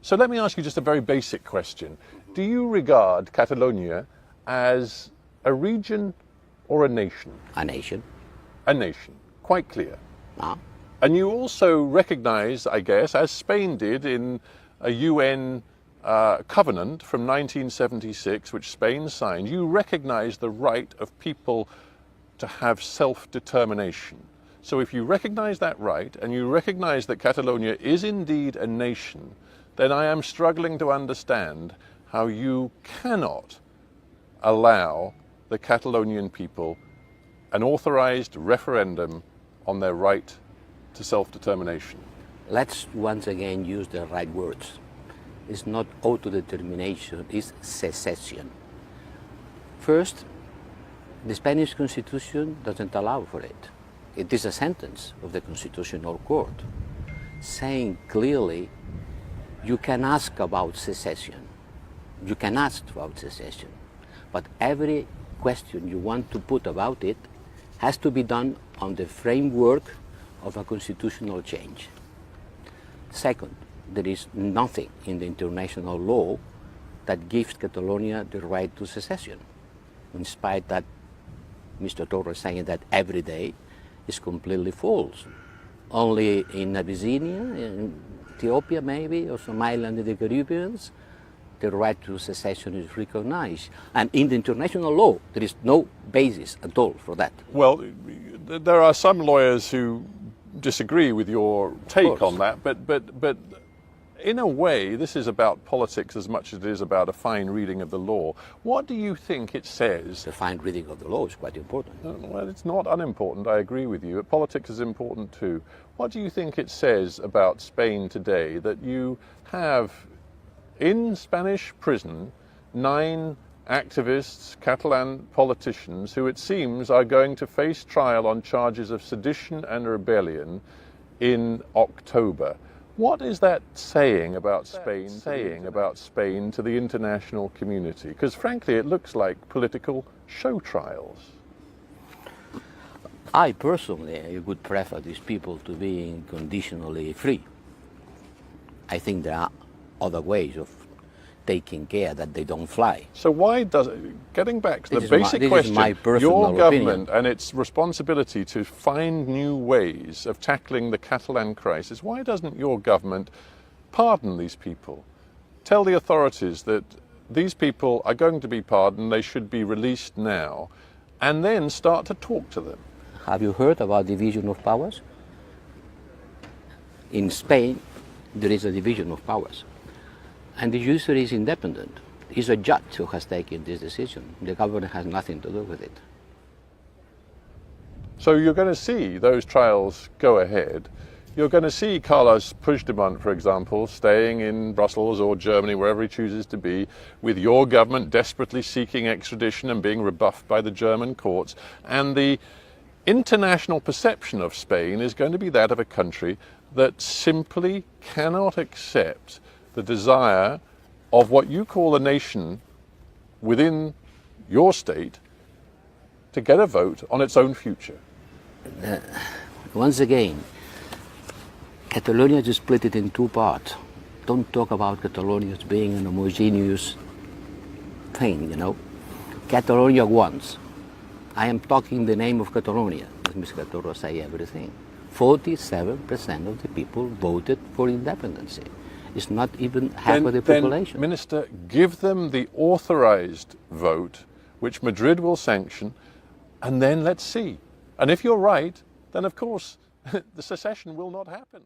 So let me ask you just a very basic question. Do you regard Catalonia as a region or a nation? A nation. A nation, quite clear. Ah. And you also recognize, I guess, as Spain did in a UN covenant from 1976, which Spain signed, you recognize the right of people to have self-determination. So if you recognize that right, and you recognize that Catalonia is indeed a nation, then I am struggling to understand how you cannot allow the Catalonian people an authorized referendum on their right to self-determination. Let's once again use the right words. It's not autodetermination, it's secession. First, the Spanish Constitution doesn't allow for it. It is a sentence of the Constitutional Court saying clearly you can ask about secession. You can ask about secession. But every question you want to put about it has to be done on the framework of a constitutional change. Second, there is nothing in the international law that gives Catalonia the right to secession, in spite that Mr. Torres saying that every day is completely false. Only in Abyssinia, in Ethiopia maybe, or some island in the Caribbean, the right to secession is recognized. And in the international law, there is no basis at all for that. Well, there are some lawyers who disagree with your take on that, but in a way, this is about politics as much as it is about a fine reading of the law. What do you think it says? The fine reading of the law is quite important. Well, it's not unimportant, I agree with you. Politics is important too. What do you think it says about Spain today that you have in Spanish prison 9 activists, Catalan politicians, who it seems are going to face trial on charges of sedition and rebellion in October? What is that saying about Spain to the international community? Because frankly, it looks like political show trials. I personally would prefer these people to be conditionally free. I think there are other ways of taking care that they don't fly. So why does it, getting back to the basic question, your government and its responsibility to find new ways of tackling the Catalan crisis, why doesn't your government pardon these people? Tell the authorities that these people are going to be pardoned, they should be released now, and then start to talk to them. Have you heard about division of powers? In Spain, there is a division of powers. And the judiciary is independent. It's a judge who has taken this decision. The government has nothing to do with it. So you're going to see those trials go ahead. You're going to see Carlos Puigdemont, for example, staying in Brussels or Germany, wherever he chooses to be, with your government desperately seeking extradition and being rebuffed by the German courts. And the international perception of Spain is going to be that of a country that simply cannot accept the desire of what you call a nation within your state to get a vote on its own future. Once again, Catalonia is split it in 2 parts. Don't talk about Catalonia as being an homogeneous thing, you know. Catalonia wants. I am talking the name of Catalonia, as Mr. Torres say everything. 47% of the people voted for independence. It's not even half of the population. Then, Minister, give them the authorized vote, which Madrid will sanction, and then let's see. And if you're right, then of course the secession will not happen.